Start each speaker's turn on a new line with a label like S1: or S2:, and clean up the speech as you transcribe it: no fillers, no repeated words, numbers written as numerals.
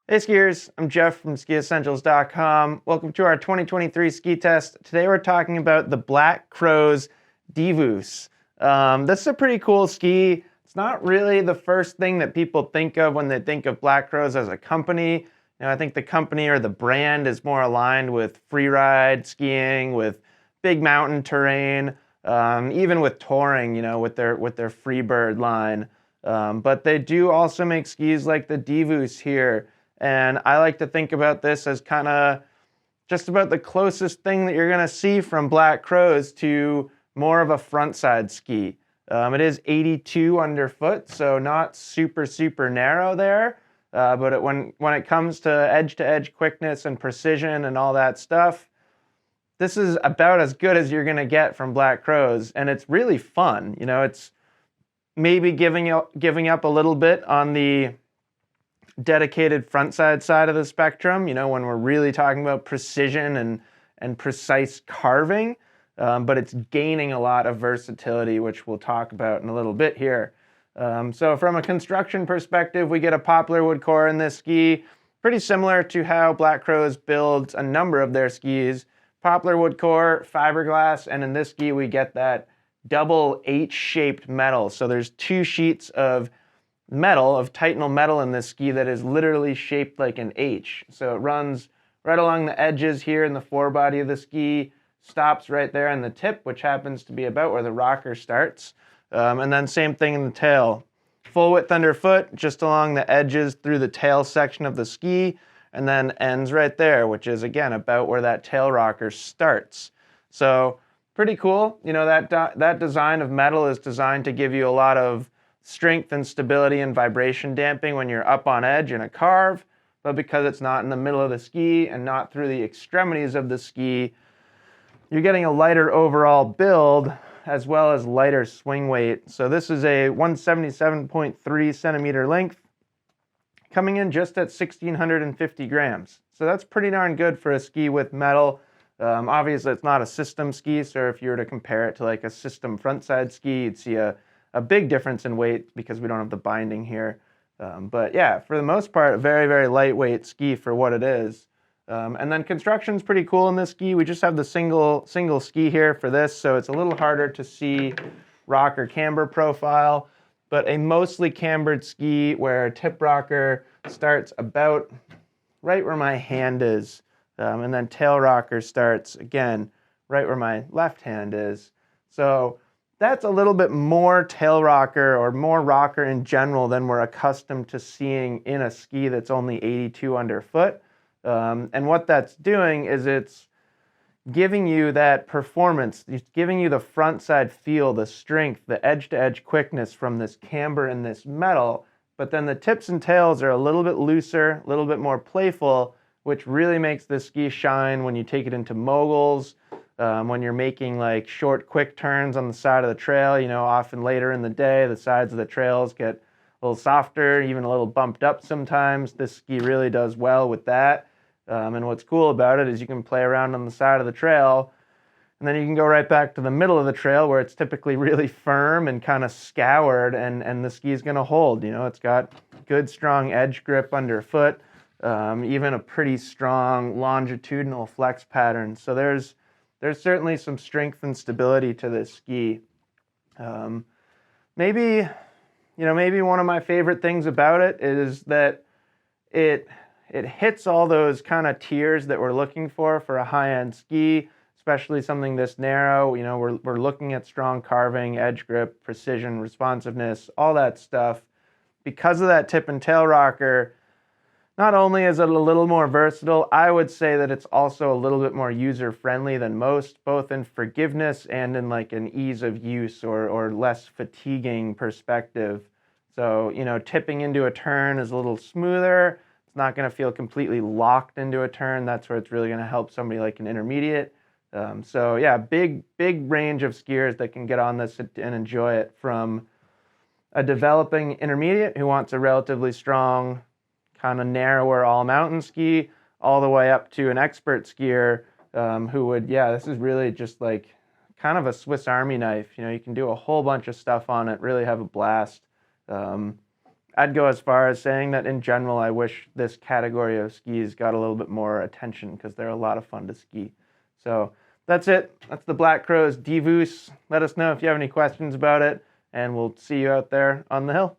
S1: Hey skiers, I'm Jeff from skiessentials.com. Welcome to our 2023 ski test. Today we're talking about the Black Crow's Divus. This is a pretty cool ski. It's not really the first thing that people think of when they think of Black Crows as a company. I think the company or the brand is more aligned with freeride skiing, with big mountain terrain, even with touring, with their Freebird line. But they do also make skis like the Divus here. And I like to think about this as kind of just about the closest thing that you're going to see from Black Crows to more of a frontside ski. It is 82 underfoot, so not super narrow there. But when it comes to edge quickness and precision and all that stuff, this is about as good as you're going to get from Black Crows. And it's really fun. It's maybe giving up a little bit on the dedicated frontside side of the spectrum, when we're really talking about precision and precise carving, but it's gaining a lot of versatility, which we'll talk about in a little bit here. So from a construction perspective, we get a poplar wood core in this ski, pretty similar to how Black Crows builds a number of their skis. Poplar wood core, fiberglass, and in this ski we get that double H-shaped metal. So there's two sheets of Titanal metal in this ski that is literally shaped like an H. So it runs right along the edges here in the forebody of the ski, stops right there in the tip, which happens to be about where the rocker starts. And then same thing in the tail. Full width underfoot, just along the edges through the tail section of the ski, and then ends right there, which is, again, about where that tail rocker starts. So pretty cool. That design of metal is designed to give you a lot of strength and stability and vibration damping when you're up on edge in a carve, but because it's not in the middle of the ski and not through the extremities of the ski, you're getting a lighter overall build as well as lighter swing weight. So this is a 177.3 centimeter length, coming in just at 1,650 grams. So that's pretty darn good for a ski with metal. Obviously it's not a system ski, so if you were to compare it to like a system frontside ski, you'd see a big difference in weight because we don't have the binding here. But yeah, for the most part, a very lightweight ski for what it is. And then construction's pretty cool in this ski. We just have the single ski here for this, so it's a little harder to see rocker camber profile, but a mostly cambered ski where tip rocker starts about right where my hand is, and then tail rocker starts, again, right where my left hand is. So that's a little bit more tail rocker or more rocker in general than we're accustomed to seeing in a ski that's only 82 underfoot. And what that's doing is it's giving you that performance, it's giving you the front side feel, the strength, the edge-to-edge quickness from this camber and this metal, but then the tips and tails are a little bit looser, a little bit more playful, which really makes this ski shine when you take it into moguls. When you're making like short, quick turns on the side of the trail, often later in the day, the sides of the trails get a little softer, even a little bumped up sometimes. This ski really does well with that. And what's cool about it is you can play around on the side of the trail, and then you can go right back to the middle of the trail where it's typically really firm and kind of scoured, and the ski's going to hold. It's got good, strong edge grip underfoot, even a pretty strong longitudinal flex pattern. So there's certainly some strength and stability to this ski. Maybe one of my favorite things about it is that it hits all those kind of tiers that we're looking for a high-end ski, especially something this narrow. We're looking at strong carving, edge grip, precision, responsiveness, all that stuff. Because of that tip and tail rocker, not only is it a little more versatile, I would say that it's also a little bit more user-friendly than most, both in forgiveness and in like an ease of use or less fatiguing perspective. So, tipping into a turn is a little smoother. It's not going to feel completely locked into a turn. That's where it's really going to help somebody like an intermediate. So yeah, big range of skiers that can get on this and enjoy it, from a developing intermediate who wants a relatively strong, kind of narrower all-mountain ski, all the way up to an expert skier who would, this is really just like kind of a Swiss Army knife. You can do a whole bunch of stuff on it, really have a blast. I'd go as far as saying that in general, I wish this category of skis got a little bit more attention because they're a lot of fun to ski. So that's it. That's the Black Crows Divus. Let us know if you have any questions about it, and we'll see you out there on the hill.